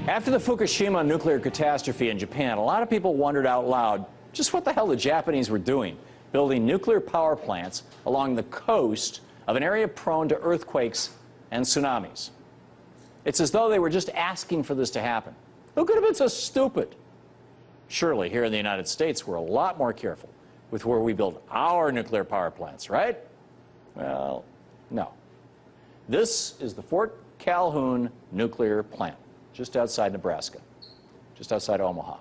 After the Fukushima nuclear catastrophe in Japan, a lot of people wondered out loud just what the hell the Japanese were doing, building nuclear power plants along the coast of an area prone to earthquakes and tsunamis. It's as though they were just asking for this to happen. Who could have been so stupid? Surely here in the United States, we're a lot more careful with where we build our nuclear power plants, right? Well, no. This is the Fort Calhoun nuclear plant, just outside Nebraska, just outside Omaha,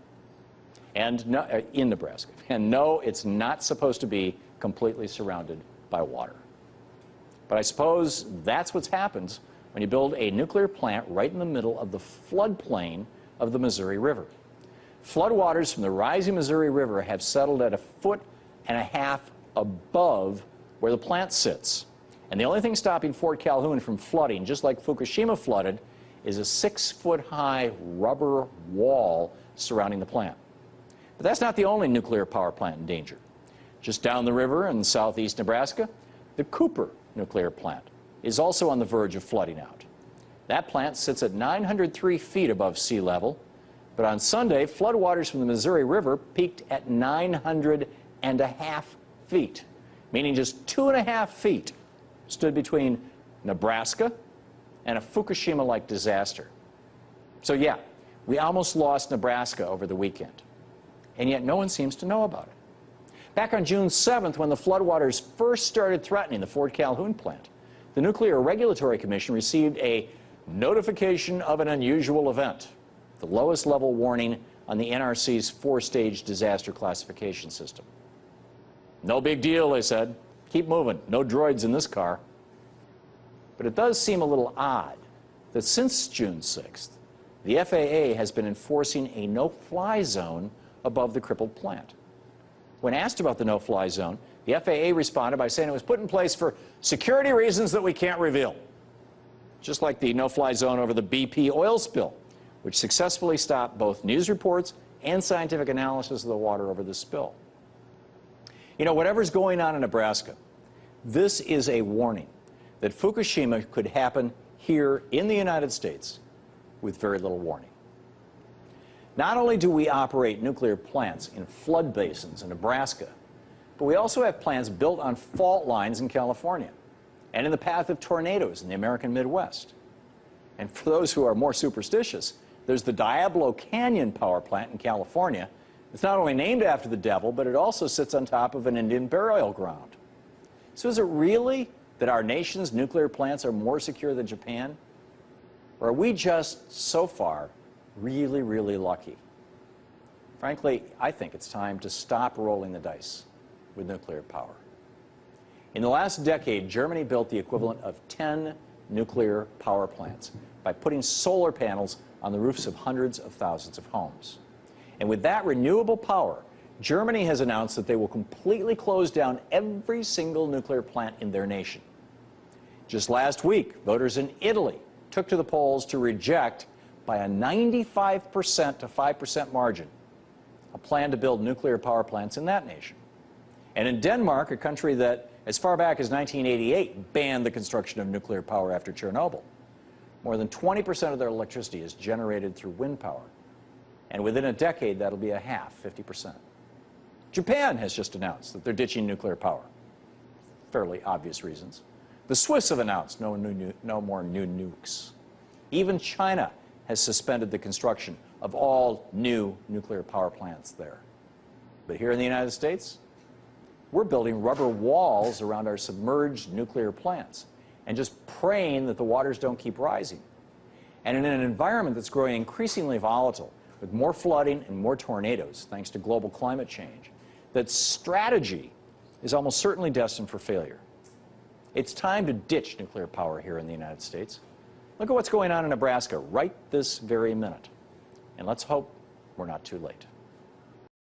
and no, in Nebraska. And no, it's not supposed to be completely surrounded by water. But I suppose that's what happens when you build a nuclear plant right in the middle of the floodplain of the Missouri River. Floodwaters from the rising Missouri River have settled at 1.5 feet above where the plant sits. And the only thing stopping Fort Calhoun from flooding, just like Fukushima flooded, is a 6-foot-high rubber wall surrounding the plant. But that's not the only nuclear power plant in danger. Just down the river in southeast Nebraska, the Cooper nuclear plant is also on the verge of flooding out. That plant sits at 903 feet above sea level, but on Sunday, floodwaters from the Missouri River peaked at 900.5 feet, meaning just 2.5 feet stood between Nebraska and a Fukushima-like disaster. So yeah, we almost lost Nebraska over the weekend, and yet no one seems to know about it. Back on June 7th, when the floodwaters first started threatening the Fort Calhoun plant, the Nuclear Regulatory Commission received a notification of an unusual event, the lowest level warning on the NRC's 4-stage disaster classification system. No big deal, they said. Keep moving. No droids in this car. But it does seem a little odd that since June 6th, the FAA has been enforcing a no-fly zone above the crippled plant. When asked about the no-fly zone, the FAA responded by saying it was put in place for security reasons that we can't reveal. Just like the no-fly zone over the BP oil spill, which successfully stopped both news reports and scientific analysis of the water over the spill. You know, whatever's going on in Nebraska, this is a warning that Fukushima could happen here in the United States with very little warning. Not only do we operate nuclear plants in flood basins in Nebraska, but we also have plants built on fault lines in California and in the path of tornadoes in the American Midwest. And for those who are more superstitious, there's the Diablo Canyon power plant in California. It's not only named after the devil, but it also sits on top of an Indian burial ground. So is it really that our nation's nuclear plants are more secure than Japan? Or are we just, so far, really, really lucky? Frankly, I think it's time to stop rolling the dice with nuclear power. In the last decade, Germany built the equivalent of 10 nuclear power plants by putting solar panels on the roofs of hundreds of thousands of homes. And with that renewable power, Germany has announced that they will completely close down every single nuclear plant in their nation. Just last week, voters in Italy took to the polls to reject, by a 95% to 5% margin, a plan to build nuclear power plants in that nation. And in Denmark, a country that, as far back as 1988, banned the construction of nuclear power after Chernobyl, more than 20% of their electricity is generated through wind power. And within a decade, that'll be a half, 50%. Japan has just announced that they're ditching nuclear power. Fairly obvious reasons. The Swiss have announced no more new nukes. Even China has suspended the construction of all new nuclear power plants there. But here in the United States, we're building rubber walls around our submerged nuclear plants and just praying that the waters don't keep rising. And in an environment that's growing increasingly volatile, with more flooding and more tornadoes thanks to global climate change, that strategy is almost certainly destined for failure. It's time to ditch nuclear power here in the United States. Look at what's going on in Nebraska right this very minute. And let's hope we're not too late.